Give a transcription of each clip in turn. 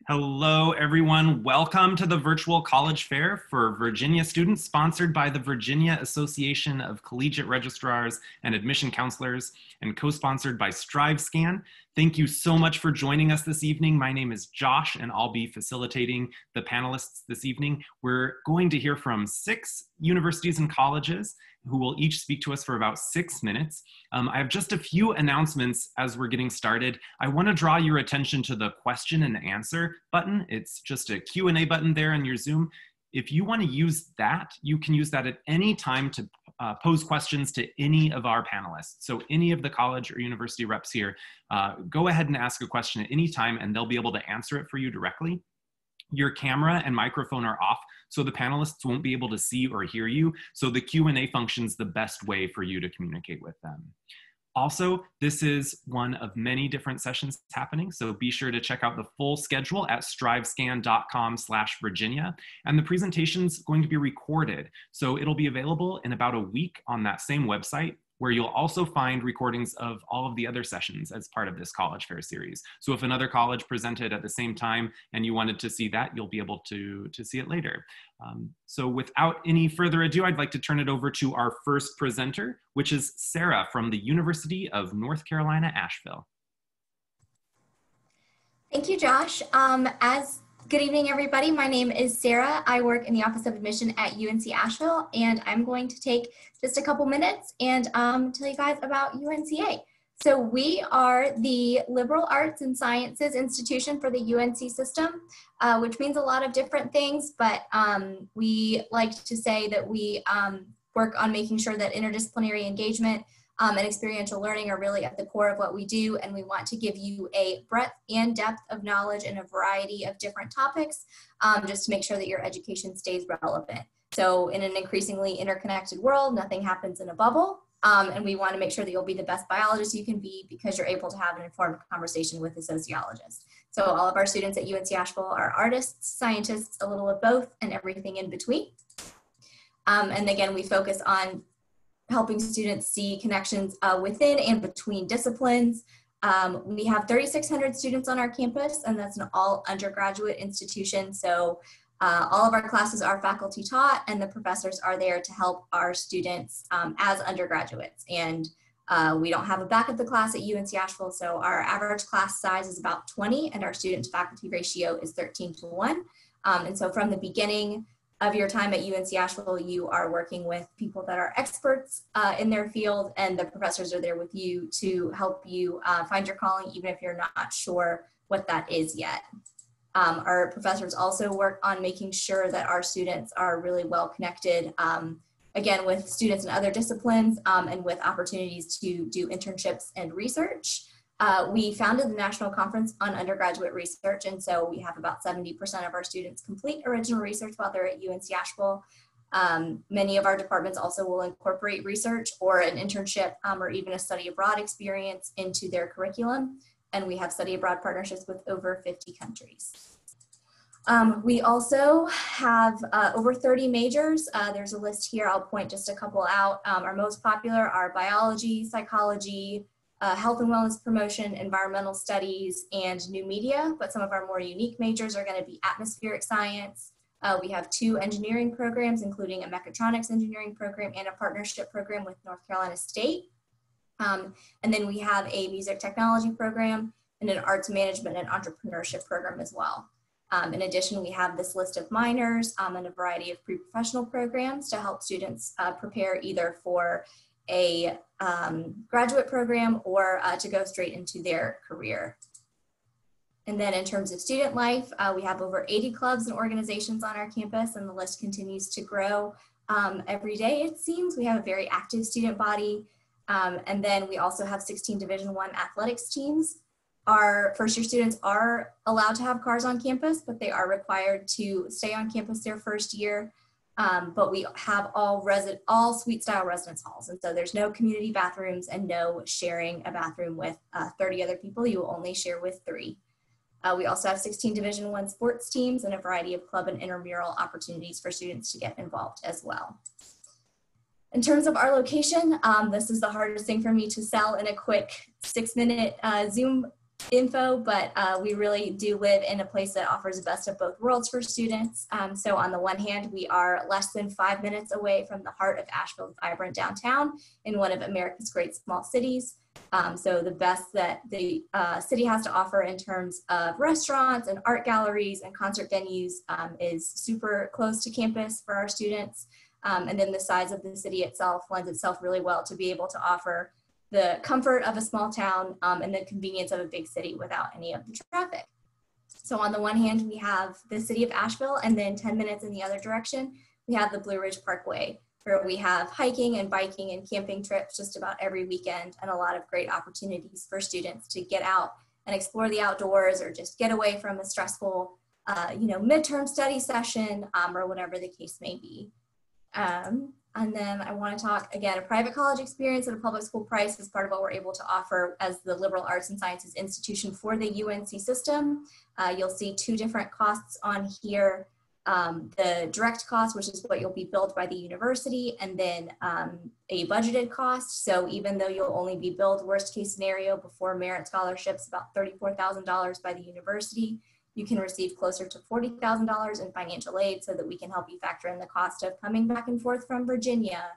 Hello, everyone. Welcome to the virtual college fair for Virginia students, sponsored by the Virginia Association of Collegiate Registrars and Admission Counselors and co-sponsored by StriveScan. Thank you so much for joining us this evening. My name is Josh, and I'll be facilitating the panelists this evening. We're going to hear from 6 universities and colleges who will each speak to us for about 6 minutes. I have just a few announcements as we're getting started. I want to draw your attention to the question and answer button. It's just a Q&A button there in your Zoom. If you want to use that, you can use that at any time to pose questions to any of our panelists. So any of the college or university reps here, go ahead and ask a question at any time and they'll be able to answer it for you directly. Your camera and microphone are off, so the panelists won't be able to see or hear you. So the Q&A function is the best way for you to communicate with them. Also, this is one of many different sessions happening, so be sure to check out the full schedule at strivescan.com/Virginia. And the presentation's going to be recorded, so it'll be available in about a week on that same website, where you'll also find recordings of all of the other sessions as part of this college fair series. So if another college presented at the same time and you wanted to see that, you'll be able to see it later. So without any further ado, I'd like to turn it over to our first presenter, which is Sarah from the University of North Carolina, Asheville. Thank you, Josh. Good evening, everybody. My name is Sarah. I work in the Office of Admission at UNC Asheville, and I'm going to take just a couple minutes and tell you guys about UNCA. So we are the Liberal Arts and Sciences institution for the UNC system, which means a lot of different things, but we like to say that we work on making sure that interdisciplinary engagement and experiential learning are really at the core of what we do, and we want to give you a breadth and depth of knowledge in a variety of different topics, just to make sure that your education stays relevant. So in an increasingly interconnected world, nothing happens in a bubble, and we want to make sure that you'll be the best biologist you can be because you're able to have an informed conversation with a sociologist. So all of our students at UNC Asheville are artists, scientists, a little of both, and everything in between. And again, we focus on helping students see connections within and between disciplines. We have 3,600 students on our campus, and that's an all undergraduate institution. So all of our classes are faculty taught, and the professors are there to help our students as undergraduates. And we don't have a back of the class at UNC Asheville, so our average class size is about 20, and our student to faculty ratio is 13:1. And so from the beginning of your time at UNC Asheville, you are working with people that are experts in their field, and the professors are there with you to help you find your calling, even if you're not sure what that is yet. Our professors also work on making sure that our students are really well connected, again, with students in other disciplines and with opportunities to do internships and research. We founded the National Conference on Undergraduate Research, and so we have about 70% of our students complete original research while they're at UNC Asheville. Many of our departments also will incorporate research or an internship or even a study abroad experience into their curriculum, and we have study abroad partnerships with over 50 countries. We also have over 30 majors. There's a list here, I'll point just a couple out. Our most popular are biology, psychology, health and wellness promotion, environmental studies, and new media, but some of our more unique majors are going to be atmospheric science. We have 2 engineering programs, including a mechatronics engineering program and a partnership program with North Carolina State. And then we have a music technology program and an arts management and entrepreneurship program as well. In addition, we have this list of minors and a variety of pre-professional programs to help students prepare either for a graduate program or to go straight into their career. And then in terms of student life, we have over 80 clubs and organizations on our campus, and the list continues to grow every day, it seems. We have a very active student body. And then we also have 16 Division I athletics teams. Our first-year students are allowed to have cars on campus, but they are required to stay on campus their first year. But we have all suite-style residence halls, and so there's no community bathrooms and no sharing a bathroom with 30 other people. You will only share with 3. We also have 16 Division I sports teams and a variety of club and intramural opportunities for students to get involved as well. In terms of our location, this is the hardest thing for me to sell in a quick 6-minute Zoom info, but we really do live in a place that offers the best of both worlds for students. So on the one hand, we are less than 5 minutes away from the heart of Asheville's vibrant downtown in one of America's great small cities. So the best that the city has to offer in terms of restaurants and art galleries and concert venues is super close to campus for our students. And then the size of the city itself lends itself really well to be able to offer the comfort of a small town and the convenience of a big city without any of the traffic. So on the one hand, we have the city of Asheville, and then 10 minutes in the other direction, we have the Blue Ridge Parkway, where we have hiking and biking and camping trips just about every weekend, and a lot of great opportunities for students to get out and explore the outdoors, or just get away from a stressful, midterm study session, or whatever the case may be. And then I want to talk again, a private college experience at a public school price is part of what we're able to offer as the liberal arts and sciences institution for the UNC system. You'll see two different costs on here. The direct cost, which is what you'll be billed by the university, and then a budgeted cost. So even though you'll only be billed worst case scenario before merit scholarships, about $34,000 by the university, you can receive closer to $40,000 in financial aid so that we can help you factor in the cost of coming back and forth from Virginia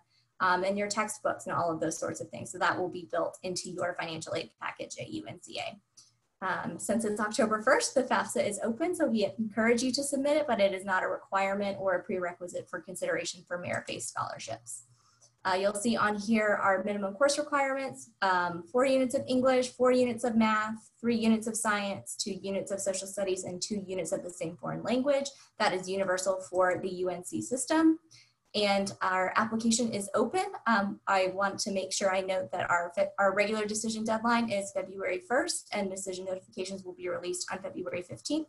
and your textbooks and all of those sorts of things. So that will be built into your financial aid package at UNCA. Since it's October 1st, the FAFSA is open, so we encourage you to submit it, but it is not a requirement or a prerequisite for consideration for merit-based scholarships. You'll see on here our minimum course requirements, 4 units of English, 4 units of math, 3 units of science, 2 units of social studies, and 2 units of the same foreign language. That is universal for the UNC system. And our application is open. I want to make sure I note that our regular decision deadline is February 1st, and decision notifications will be released on February 15th.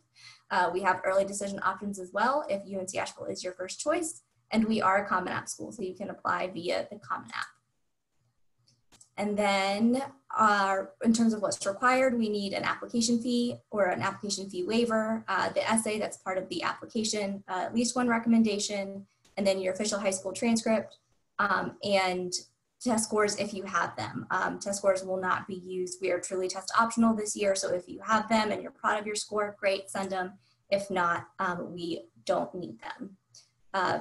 We have early decision options as well if UNC Asheville is your first choice. And we are a Common App school, so you can apply via the Common App. And then in terms of what's required, we need an application fee or an application fee waiver, the essay that's part of the application, at least 1 recommendation, and then your official high school transcript, and test scores if you have them. Test scores will not be used. We are truly test optional this year, so if you have them and you're proud of your score, great, send them. If not, we don't need them.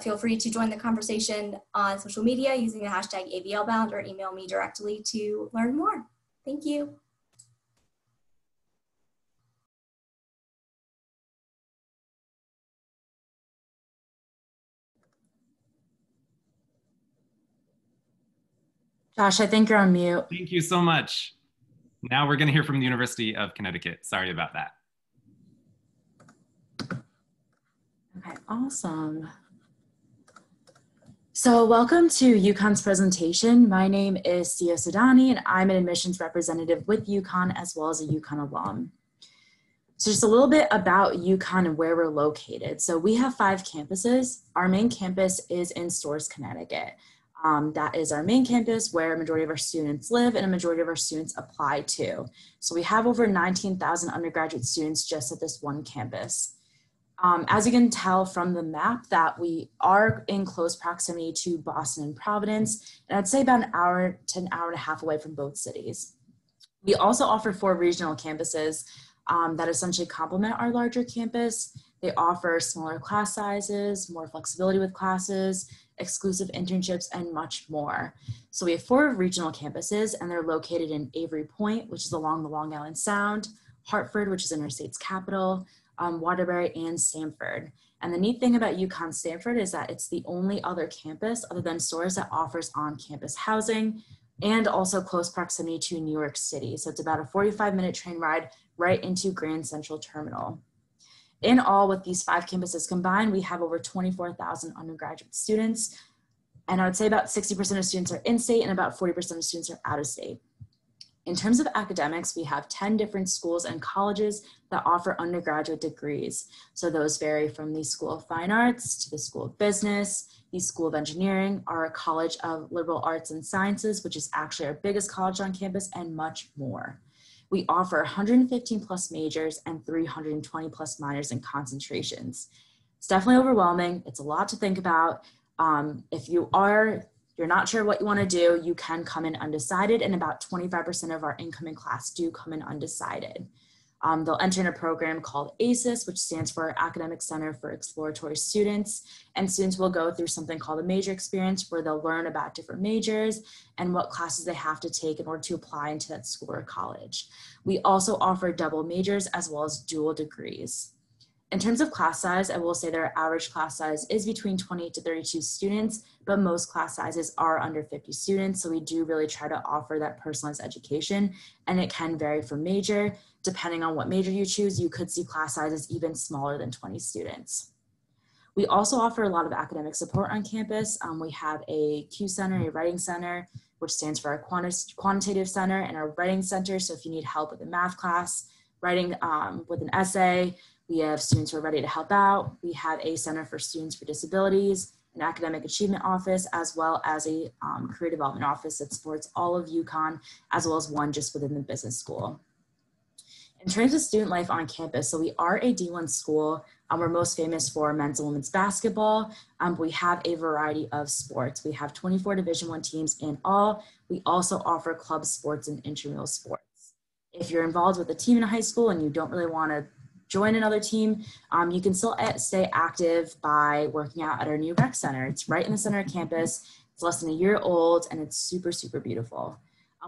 Feel free to join the conversation on social media using the hashtag AVLbound, or email me directly to learn more. Thank you. Josh, I think you're on mute. Thank you so much. Now we're going to hear from the University of Connecticut. Sorry about that. Okay, awesome. So welcome to UConn's presentation. My name is Sia Sudani, and I'm an admissions representative with UConn as well as a UConn alum. So just a little bit about UConn and where we're located. So we have 5 campuses. Our main campus is in Storrs, Connecticut. That is our main campus where a majority of our students live and a majority of our students apply to. So we have over 19,000 undergraduate students just at this one campus. As you can tell from the map, that we are in close proximity to Boston and Providence, and I'd say about an hour to an hour and a half away from both cities. We also offer 4 regional campuses that essentially complement our larger campus. They offer smaller class sizes, more flexibility with classes, exclusive internships, and much more. So we have 4 regional campuses, and they're located in Avery Point, which is along the Long Island Sound, Hartford, which is in our state's capital, Waterbury, and Stamford. And the neat thing about UConn Stamford is that it's the only other campus other than Storrs that offers on-campus housing and also close proximity to New York City. So it's about a 45-minute train ride right into Grand Central Terminal. In all, with these 5 campuses combined, we have over 24,000 undergraduate students. And I would say about 60% of students are in-state and about 40% of students are out of state. In terms of academics, we have 10 different schools and colleges that offer undergraduate degrees. So those vary from the School of Fine Arts to the School of Business, the School of Engineering, our College of Liberal Arts and Sciences, which is actually our biggest college on campus, and much more. We offer 115 plus majors and 320 plus minors and concentrations. It's definitely overwhelming. It's a lot to think about. If you are If you're not sure what you want to do, you can come in undecided, and about 25% of our incoming class do come in undecided. They'll enter in a program called ACES, which stands for Academic Center for Exploratory Students. And students will go through something called a major experience, where they'll learn about different majors and what classes they have to take in order to apply into that school or college. We also offer double majors as well as dual degrees. In terms of class size, I will say that our average class size is between 28 to 32 students, but most class sizes are under 50 students. So we do really try to offer that personalized education, and it can vary from major. Depending on what major you choose, you could see class sizes even smaller than 20 students. We also offer a lot of academic support on campus. We have a Q Center, a writing center, which stands for our quantitative center, and our writing center. So if you need help with a math class, writing with an essay, we have students who are ready to help out. We have a Center for Students with Disabilities, an academic achievement office, as well as a career development office that supports all of UConn, as well as one just within the business school. In terms of student life on campus, so we are a D1 school. We're most famous for men's and women's basketball. We have a variety of sports. We have 24 Division I teams in all. We also offer club sports and intramural sports. If you're involved with a team in high school and you don't really want to join another team, you can still stay active by working out at our new rec center. It's right in the center of campus. It's less than a year old, and it's super, super beautiful.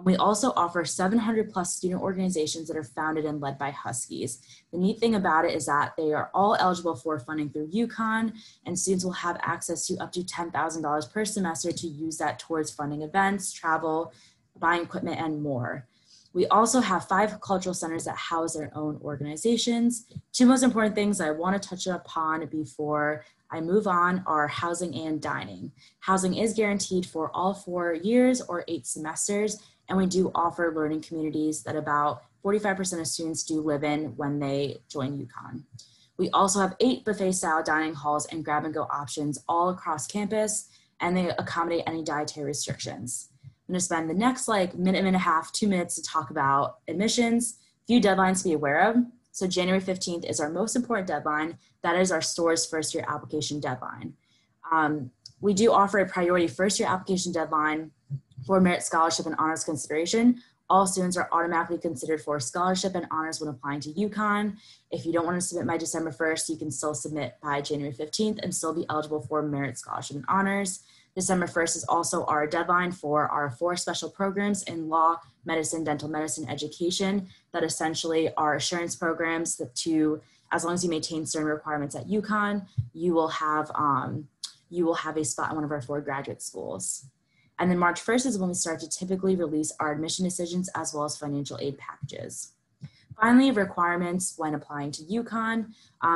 We also offer 700 plus student organizations that are founded and led by Huskies. The neat thing about it is that they are all eligible for funding through UConn, and students will have access to up to $10,000 per semester to use that towards funding events, travel, buying equipment, and more. We also have 5 cultural centers that house their own organizations. 2 most important things I want to touch upon before I move on are housing and dining. Housing is guaranteed for all 4 years or 8 semesters, and we do offer learning communities that about 45% of students do live in when they join UConn. We also have 8 buffet-style dining halls and grab-and-go options all across campus, and they accommodate any dietary restrictions. I'm going to spend the next minute and a half, 2 minutes to talk about admissions. A few deadlines to be aware of. So January 15th is our most important deadline. That is our store's first year application deadline. We do offer a priority first year application deadline for merit scholarship and honors consideration. All students are automatically considered for scholarship and honors when applying to UConn. If you don't want to submit by December 1st, you can still submit by January 15th and still be eligible for merit scholarship and honors. December 1st is also our deadline for our 4 special programs in law, medicine, dental medicine, education that essentially are assurance programs that as long as you maintain certain requirements at UConn, you will have a spot in one of our 4 graduate schools. And then March 1st is when we start to typically release our admission decisions as well as financial aid packages. Finally, requirements when applying to UConn.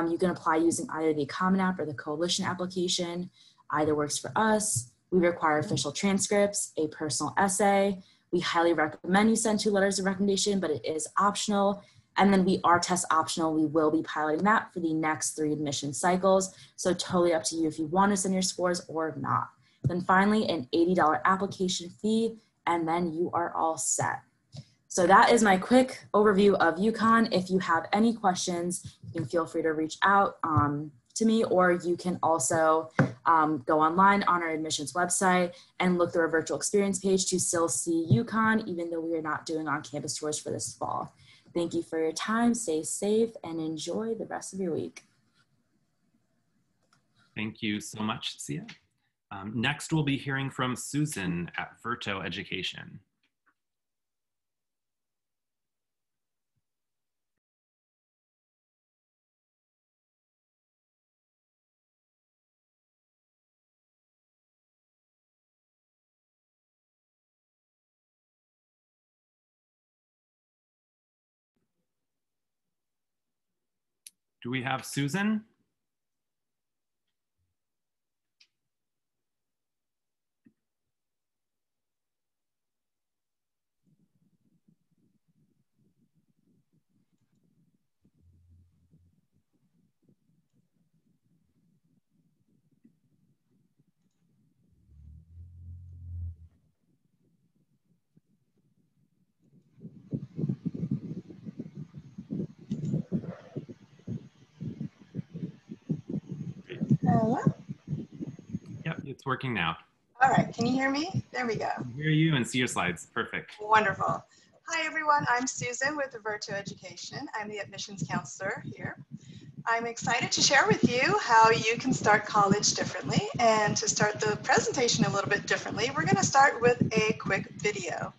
You can apply using either the Common App or the Coalition application. Either works for us. We require official transcripts, a personal essay. We highly recommend you send 2 letters of recommendation, but it is optional. And then we are test optional. We will be piloting that for the next 3 admission cycles. So totally up to you if you want to send your scores or not. Then finally, an $80 application fee, and then you are all set. So that is my quick overview of UConn. If you have any questions, you can feel free to reach out to me, or you can also go online on our admissions website and look through our virtual experience page to still see UConn, even though we are not doing on-campus tours for this fall. Thank you for your time, stay safe, and enjoy the rest of your week. Thank you so much, Sia. Next, we'll be hearing from Susan at Virto Education. Do we have Susan? Hello? Yep, it's working now. All right, can you hear me? There we go. I can hear you and see your slides. Perfect. Wonderful. Hi everyone, I'm Susan with Verto Education. I'm the admissions counselor here. I'm excited to share with you how you can start college differently, and to start the presentation a little bit differently, we're going to start with a quick video.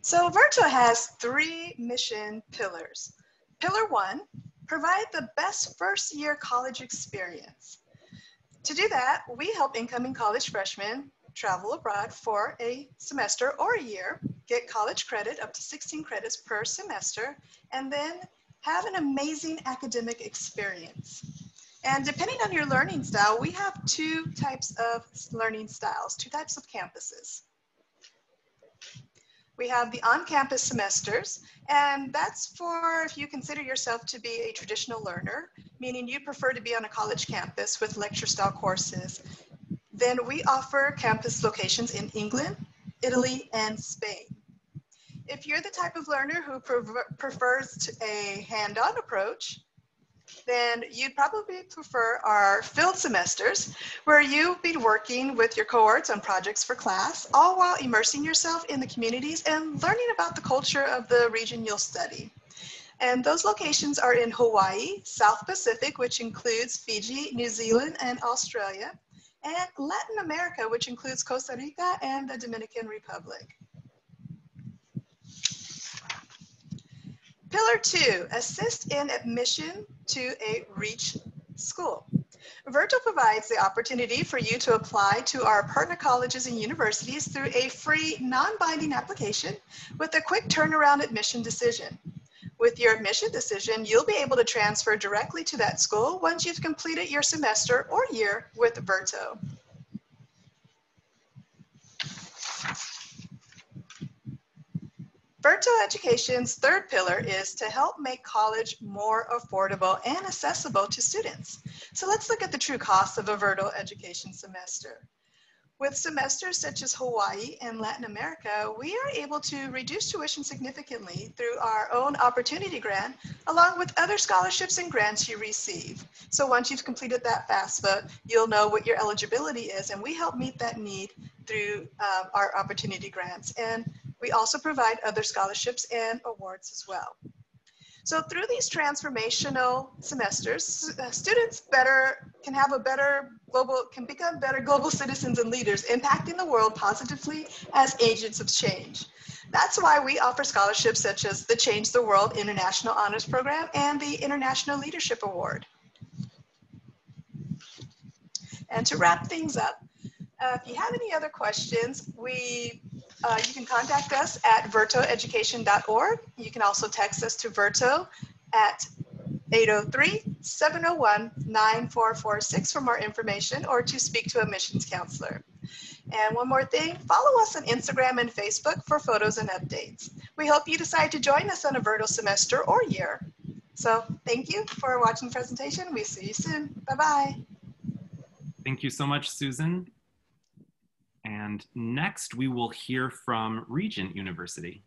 So Virto has 3 mission pillars. Pillar 1, provide the best first-year college experience. To do that, we help incoming college freshmen travel abroad for a semester or a year, get college credit up to 16 credits per semester, and then have an amazing academic experience. And depending on your learning style, we have 2 types of learning styles, 2 types of campuses. We have the on-campus semesters, and that's for if you consider yourself to be a traditional learner, meaning you prefer to be on a college campus with lecture-style courses. Then we offer campus locations in England, Italy, and Spain. If you're the type of learner who prefers a hand-on approach, then you'd probably prefer our field semesters, where you'll be working with your cohorts on projects for class, all while immersing yourself in the communities and learning about the culture of the region you'll study. And those locations are in Hawaii, South Pacific, which includes Fiji, New Zealand, and Australia, and Latin America, which includes Costa Rica and the Dominican Republic. Pillar 2, assist in admission to a REACH school. Virto provides the opportunity for you to apply to our partner colleges and universities through a free, non-binding application with a quick turnaround admission decision. With your admission decision, you'll be able to transfer directly to that school once you've completed your semester or year with Virto. Verto Education's 3rd pillar is to help make college more affordable and accessible to students. So let's look at the true costs of a Verto Education semester. With semesters such as Hawaii and Latin America, we are able to reduce tuition significantly through our own opportunity grant, along with other scholarships and grants you receive. So once you've completed that FAFSA, you'll know what your eligibility is, and we help meet that need through our opportunity grants. And we also provide other scholarships and awards as well. So through these transformational semesters, students can become better global citizens and leaders, impacting the world positively as agents of change. That's why we offer scholarships such as the Change the World International Honors Program and the International Leadership Award. And to wrap things up, if you have any other questions, you can contact us at vertoeducation.org. You can also text us to Virto at 803-701-9446 for more information, or to speak to a admissions counselor. And one more thing, follow us on Instagram and Facebook for photos and updates. We hope you decide to join us on a Virto semester or year. So thank you for watching the presentation. We see you soon. Bye-bye. Thank you so much, Susan. And next, we will hear from Regent University.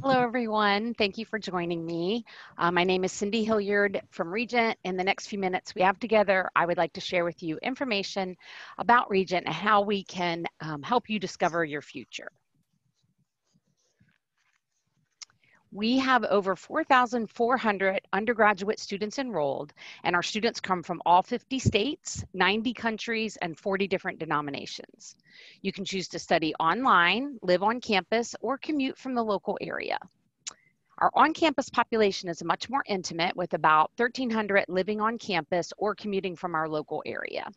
Hello, everyone. Thank you for joining me. My name is Cindy Hilliard from Regent. In the next few minutes we have together, I would like to share with you information about Regent and how we can help you discover your future. We have over 4,400 undergraduate students enrolled, and our students come from all 50 states, 90 countries, and 40 different denominations. You can choose to study online, live on campus, or commute from the local area. Our on-campus population is much more intimate, with about 1,300 living on campus or commuting from our local area.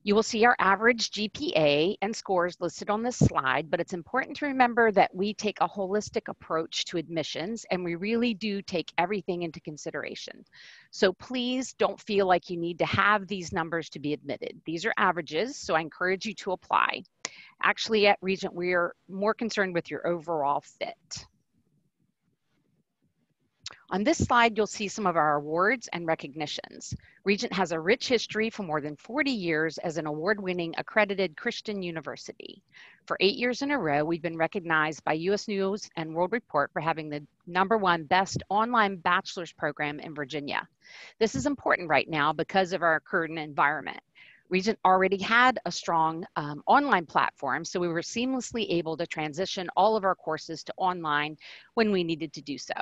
You will see our average GPA and scores listed on this slide, but it's important to remember that we take a holistic approach to admissions, and we really do take everything into consideration. So please don't feel like you need to have these numbers to be admitted. These are averages, so I encourage you to apply. Actually, at Regent, we're more concerned with your overall fit. On this slide, you'll see some of our awards and recognitions. Regent has a rich history for more than 40 years as an award-winning accredited Christian university. For 8 years in a row, we've been recognized by U.S. News and World Report for having the #1 best online bachelor's program in Virginia. This is important right now because of our current environment. Regent already had a strong online platform, so we were seamlessly able to transition all of our courses to online when we needed to do so.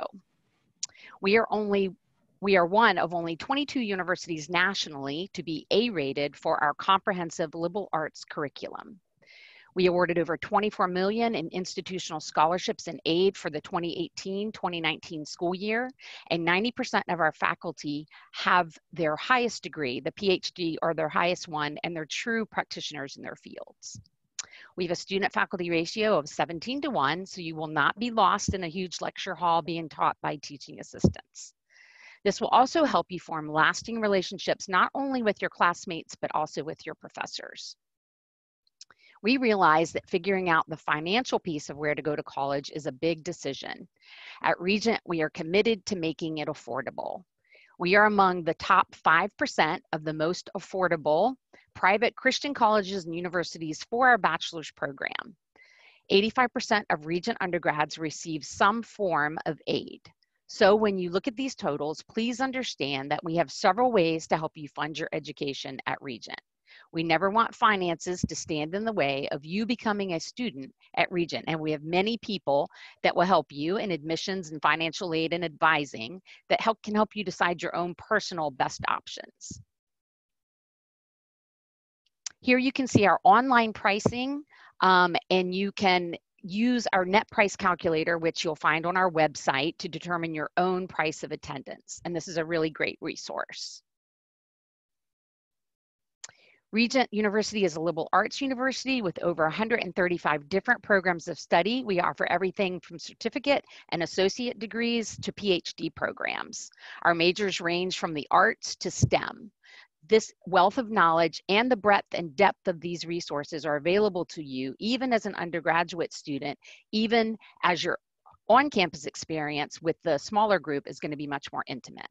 We are one of only 22 universities nationally to be A-rated for our comprehensive liberal arts curriculum. We awarded over $24 million in institutional scholarships and aid for the 2018-2019 school year, and 90% of our faculty have their highest degree, the PhD or their highest one, and they're true practitioners in their fields. We have a student-faculty ratio of 17:1, so you will not be lost in a huge lecture hall being taught by teaching assistants. This will also help you form lasting relationships, not only with your classmates, but also with your professors. We realize that figuring out the financial piece of where to go to college is a big decision. At Regent, we are committed to making it affordable. We are among the top 5% of the most affordable private Christian colleges and universities for our bachelor's program. 85% of Regent undergrads receive some form of aid. So when you look at these totals, please understand that we have several ways to help you fund your education at Regent. We never want finances to stand in the way of you becoming a student at Regent, and we have many people that will help you in admissions and financial aid and advising that can help you decide your own personal best options. Here you can see our online pricing, and you can use our net price calculator, which you'll find on our website, to determine your own price of attendance. And this is a really great resource. Regent University is a liberal arts university with over 135 different programs of study. We offer everything from certificate and associate degrees to PhD programs. Our majors range from the arts to STEM. This wealth of knowledge and the breadth and depth of these resources are available to you even as an undergraduate student, even as your on-campus experience with the smaller group is going to be much more intimate.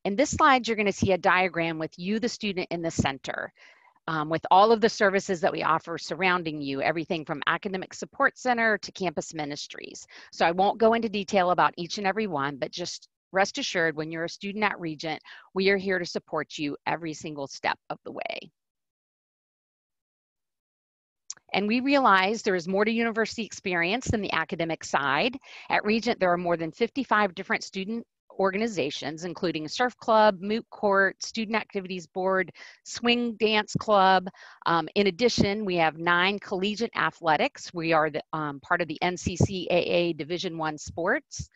In this slide, you're going to see a diagram with you, the student, in the center, with all of the services that we offer surrounding you, everything from academic support center to campus ministries. So I won't go into detail about each and every one, but just rest assured, when you're a student at Regent, we are here to support you every single step of the way. And we realize there is more to university experience than the academic side. At Regent, there are more than 55 different student organizations, including Surf Club, Moot Court, Student Activities Board, Swing Dance Club. In addition, we have 9 collegiate athletics. We are the, part of the NCCAA Division I sports.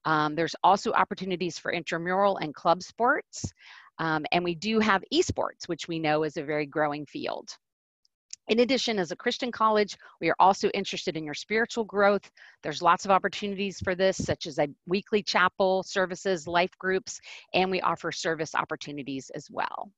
There's also opportunities for intramural and club sports. And we do have esports, which we know is a very growing field. In addition, as a Christian college, we are also interested in your spiritual growth. There's lots of opportunities for this, such as a weekly chapel services, life groups, and we offer service opportunities as well.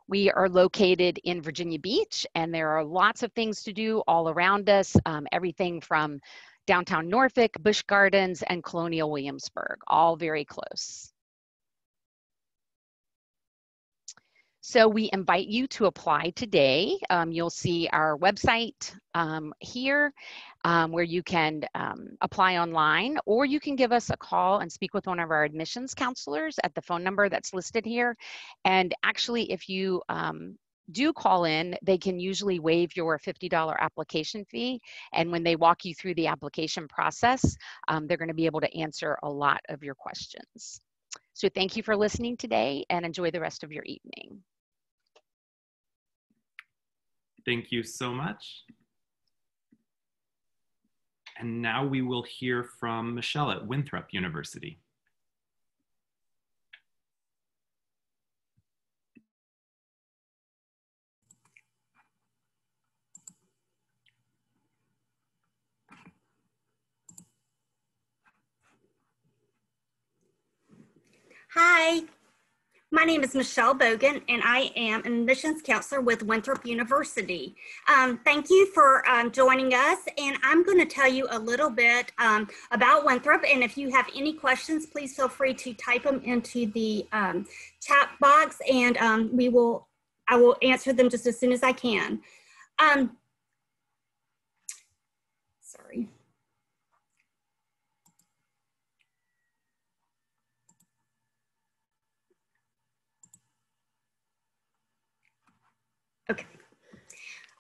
We are located in Virginia Beach, and there are lots of things to do all around us, everything from downtown Norfolk, Busch Gardens, and Colonial Williamsburg, all very close. So we invite you to apply today. You'll see our website here where you can apply online, or you can give us a call and speak with one of our admissions counselors at the phone number that's listed here. And actually, if you do call in, they can usually waive your $50 application fee. And when they walk you through the application process, they're going to be able to answer a lot of your questions. So thank you for listening today, and enjoy the rest of your evening. Thank you so much. And now we will hear from Michelle at Winthrop University. Hi, my name is Michelle Bogan, and I am an admissions counselor with Winthrop University. Thank you for joining us, and I'm going to tell you a little bit about Winthrop, and if you have any questions, please feel free to type them into the chat box, and I will answer them just as soon as I can. Sorry. Okay.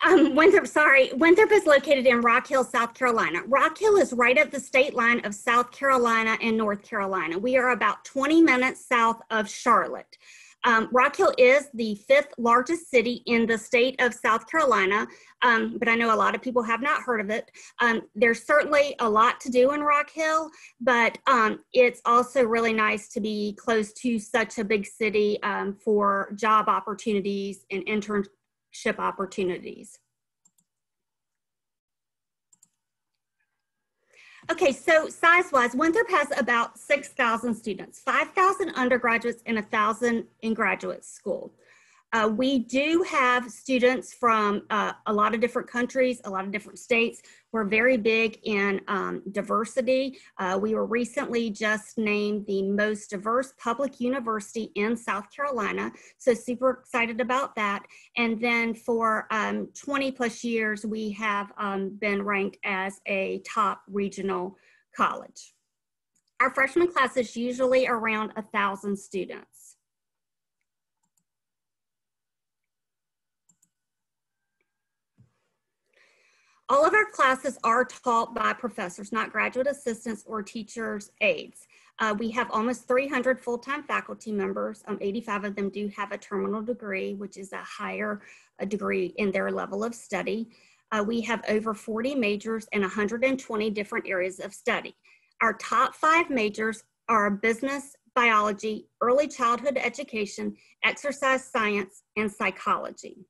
Winthrop is located in Rock Hill, South Carolina. Rock Hill is right at the state line of South Carolina and North Carolina. We are about 20 minutes south of Charlotte. Rock Hill is the 5th largest city in the state of South Carolina, but I know a lot of people have not heard of it. There's certainly a lot to do in Rock Hill, but it's also really nice to be close to such a big city for job opportunities and internship opportunities. Okay, so size-wise, Winthrop has about 6,000 students, 5,000 undergraduates and 1,000 in graduate school. We do have students from a lot of different countries, a lot of different states. We're very big in diversity. We were recently just named the most diverse public university in South Carolina, so super excited about that. And then for 20 plus years, we have been ranked as a top regional college. Our freshman class is usually around 1,000 students. All of our classes are taught by professors, not graduate assistants or teachers' aides. We have almost 300 full-time faculty members. 85 of them do have a terminal degree, which is a higher degree in their level of study. We have over 40 majors and 120 different areas of study. Our top 5 majors are business, biology, early childhood education, exercise science, and psychology.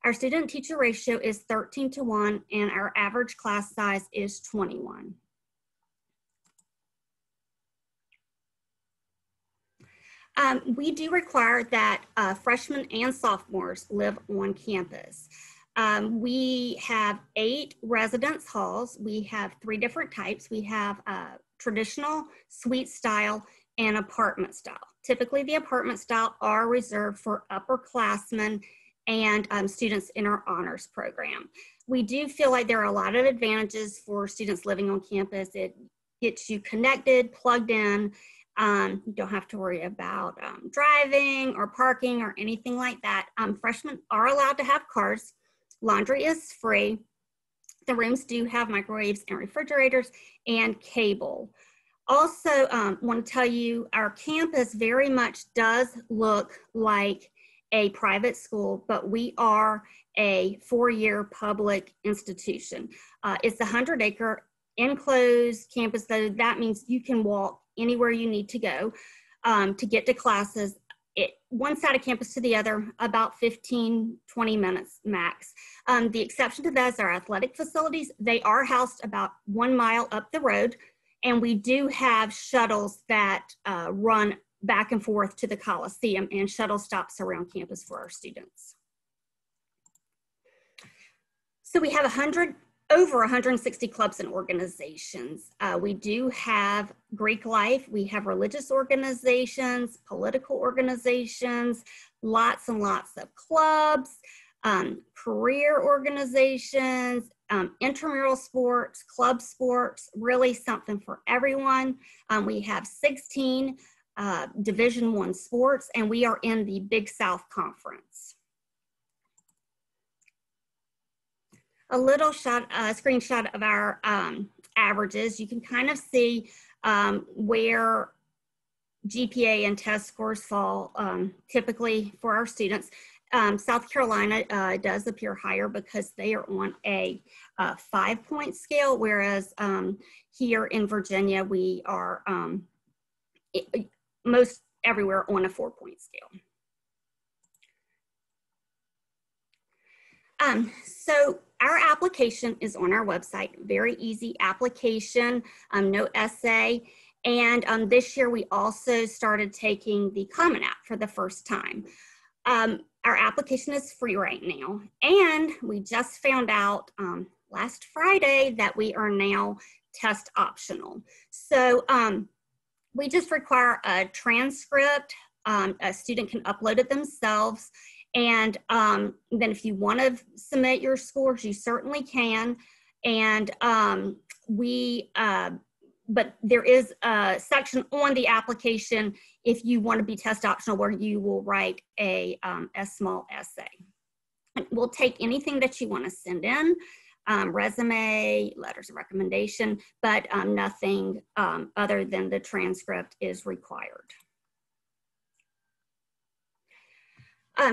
Our student-teacher ratio is 13:1, and our average class size is 21. We do require that freshmen and sophomores live on campus. We have 8 residence halls. We have 3 different types. We have traditional, suite style, and apartment style. Typically, the apartment style are reserved for upperclassmen and students in our honors program. We do feel like there are a lot of advantages for students living on campus. It gets you connected, plugged in. You don't have to worry about driving or parking or anything like that. Freshmen are allowed to have cars. Laundry is free. The rooms do have microwaves and refrigerators and cable. Also, want to tell you, our campus very much does look like a private school, but we are a 4-year public institution. It's a 100-acre enclosed campus, so that means you can walk anywhere you need to go to get to classes. One side of campus to the other, about 15, 20 minutes max. The exception to that is our athletic facilities. They are housed about 1 mile up the road, and we do have shuttles that run back and forth to the Coliseum and shuttle stops around campus for our students. So we have over 160 clubs and organizations. We do have Greek life. We have religious organizations, political organizations, lots and lots of clubs, career organizations, intramural sports, club sports, really something for everyone. We have 16 Division I sports, and we are in the Big South Conference. A little screenshot of our averages. You can kind of see where GPA and test scores fall typically for our students. South Carolina does appear higher because they are on a 5-point scale, whereas here in Virginia, we are most everywhere on a 4-point scale. So our application is on our website, very easy application, no essay. And this year we also started taking the Common App for the first time. Our application is free right now. And we just found out last Friday that we are now test optional. So we just require a transcript. A student can upload it themselves. And then if you want to submit your scores, you certainly can. And but there is a section on the application if you want to be test optional where you will write a small essay. We'll take anything that you want to send in, resume, letters of recommendation, but nothing other than the transcript is required.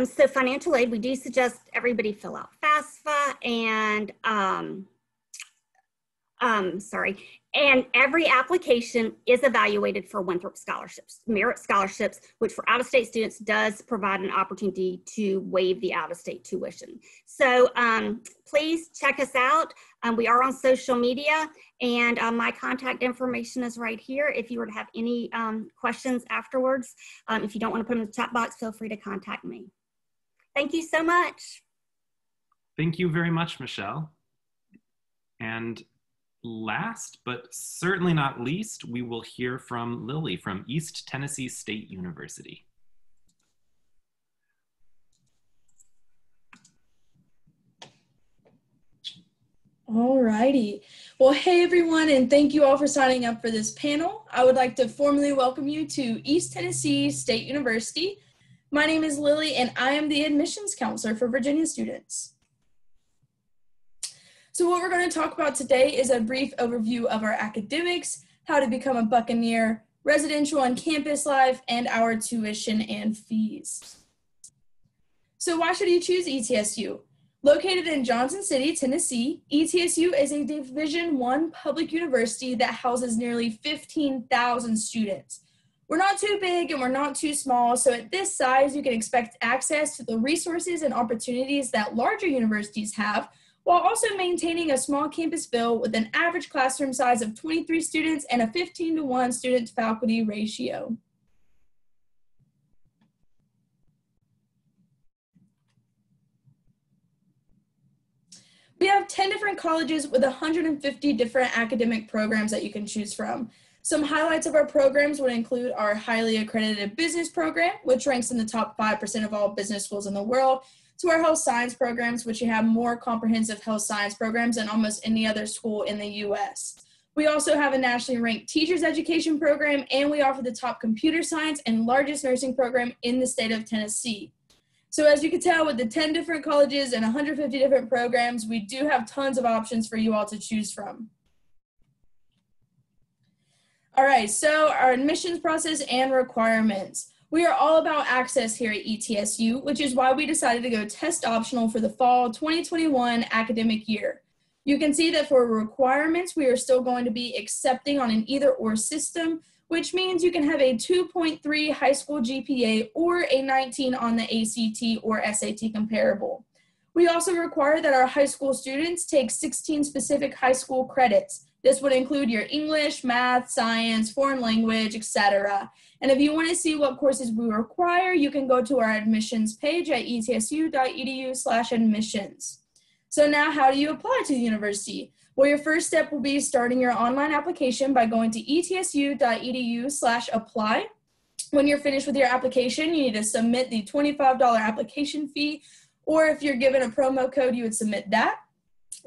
So financial aid, we do suggest everybody fill out FAFSA and every application is evaluated for Winthrop scholarships, merit scholarships, which for out-of-state students does provide an opportunity to waive the out-of-state tuition. So please check us out. We are on social media, and my contact information is right here. If you were to have any questions afterwards, if you don't want to put them in the chat box, feel free to contact me. Thank you so much. Thank you very much, Michelle. And last, but certainly not least, we will hear from Lily from East Tennessee State University. All righty. Well, hey everyone, and thank you all for signing up for this panel. I would like to formally welcome you to East Tennessee State University. My name is Lily, and I am the admissions counselor for Virginia students. So what we're going to talk about today is a brief overview of our academics, how to become a Buccaneer, residential and campus life, and our tuition and fees. So why should you choose ETSU? Located in Johnson City, Tennessee, ETSU is a Division I public university that houses nearly 15,000 students. We're not too big and we're not too small, so at this size, you can expect access to the resources and opportunities that larger universities have, while also maintaining a small campus feel with an average classroom size of 23 students and a 15-to-1 student-to-faculty ratio. We have 10 different colleges with 150 different academic programs that you can choose from. Some highlights of our programs would include our highly accredited business program, which ranks in the top 5% of all business schools in the world, to our health science programs, which you have more comprehensive health science programs than almost any other school in the U.S. We also have a nationally ranked teachers education program, and we offer the top computer science and largest nursing program in the state of Tennessee. So as you can tell, with the 10 different colleges and 150 different programs, we do have tons of options for you all to choose from. All right, so our admissions process and requirements. We are all about access here at ETSU, which is why we decided to go test optional for the fall 2021 academic year. You can see that for requirements, we are still going to be accepting on an either-or system, which means you can have a 2.3 high school GPA or a 19 on the ACT or SAT comparable. We also require that our high school students take 16 specific high school credits. This would include your English, math, science, foreign language, etc. And if you want to see what courses we require, you can go to our admissions page at etsu.edu/admissions. So now how do you apply to the university? Well, your first step will be starting your online application by going to etsu.edu/apply. When you're finished with your application, you need to submit the $25 application fee, or if you're given a promo code, you would submit that.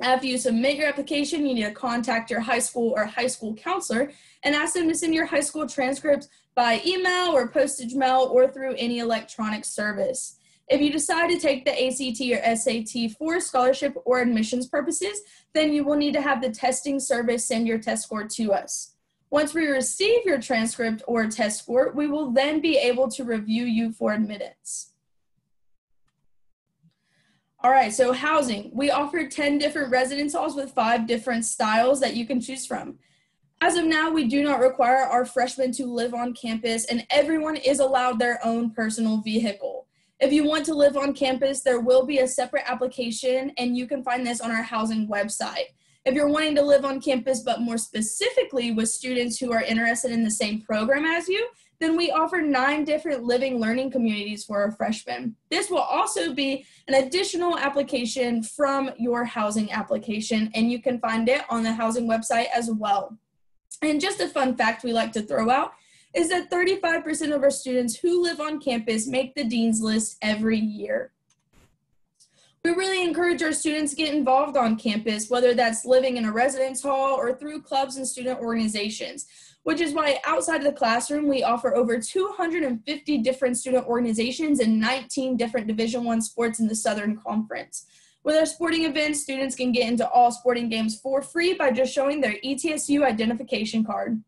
After you submit your application, you need to contact your high school or high school counselor and ask them to send your high school transcripts by email or postage mail or through any electronic service. If you decide to take the ACT or SAT for scholarship or admissions purposes, then you will need to have the testing service send your test score to us. Once we receive your transcript or test score, we will then be able to review you for admittance. All right, so housing. We offer 10 different residence halls with 5 different styles that you can choose from. As of now, we do not require our freshmen to live on campus, and everyone is allowed their own personal vehicle. If you want to live on campus, there will be a separate application, and you can find this on our housing website. If you're wanting to live on campus, but more specifically with students who are interested in the same program as you, then we offer 9 different living learning communities for our freshmen. This will also be an additional application from your housing application, and you can find it on the housing website as well. And just a fun fact we like to throw out is that 35% of our students who live on campus make the Dean's List every year. We really encourage our students to get involved on campus, whether that's living in a residence hall or through clubs and student organizations, which is why outside of the classroom, we offer over 250 different student organizations and 19 different Division I sports in the Southern Conference. With our sporting events, students can get into all sporting games for free by just showing their ETSU identification card.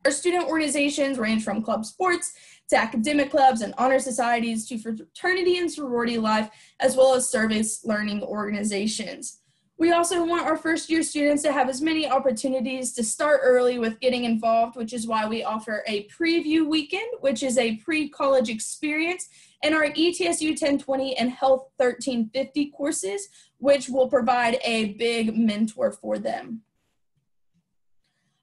Our student organizations range from club sports to academic clubs and honor societies to fraternity and sorority life, as well as service learning organizations. We also want our first-year students to have as many opportunities to start early with getting involved, which is why we offer a preview weekend, which is a pre-college experience, and our ETSU 1020 and Health 1350 courses, which will provide a big mentor for them.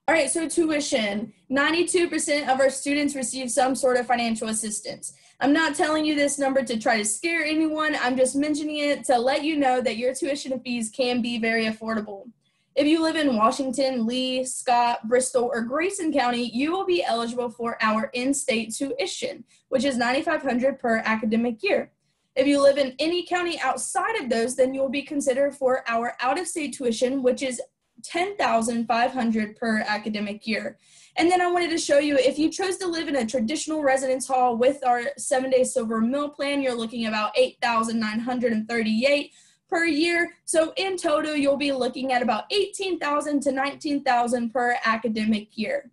All right, so tuition. 92% of our students receive some sort of financial assistance. I'm not telling you this number to try to scare anyone. I'm just mentioning it to let you know that your tuition fees can be very affordable. If you live in Washington, Lee, Scott, Bristol, or Grayson County, you will be eligible for our in-state tuition, which is $9,500 per academic year. If you live in any county outside of those, then you will be considered for our out-of-state tuition, which is $10,500 per academic year. And then I wanted to show you, if you chose to live in a traditional residence hall with our 7-day silver meal plan, you're looking about $8,938 per year. So in total, you'll be looking at about $18,000 to $19,000 per academic year.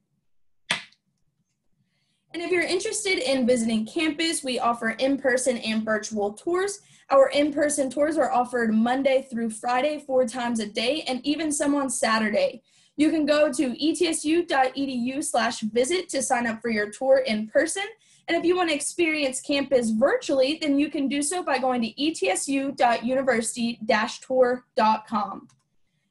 And if you're interested in visiting campus, we offer in-person and virtual tours. Our in-person tours are offered Monday through Friday, 4 times a day, and even some on Saturday. You can go to etsu.edu/visit to sign up for your tour in person. And if you want to experience campus virtually, then you can do so by going to etsu.university-tour.com.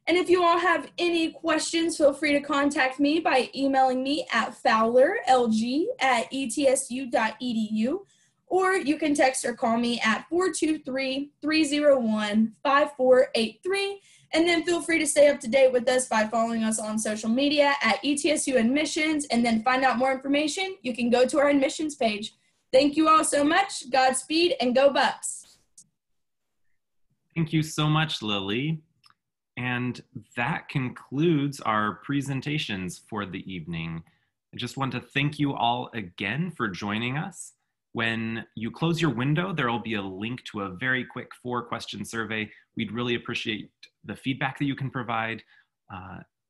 And if you all have any questions, feel free to contact me by emailing me at fowlerlg@etsu.edu, or you can text or call me at 423-301-5483. And then feel free to stay up to date with us by following us on social media at ETSU Admissions. And then find out more information, you can go to our admissions page. Thank you all so much. Godspeed and go Bucks. Thank you so much, Lily. And that concludes our presentations for the evening. I just want to thank you all again for joining us. When you close your window, there will be a link to a very quick 4-question survey. We'd really appreciate the feedback that you can provide.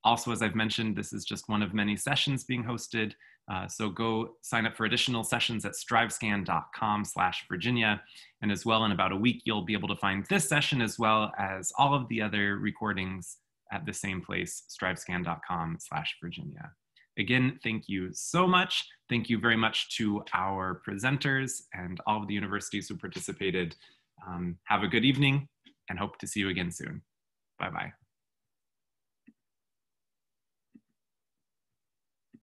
Also, as I've mentioned, this is just one of many sessions being hosted. So go sign up for additional sessions at strivescan.com/Virginia. And as well, in about a week, you'll be able to find this session as well as all of the other recordings at the same place, strivescan.com/Virginia. Again, thank you so much. Thank you very much to our presenters and all of the universities who participated. Have a good evening and hope to see you again soon. Bye-bye.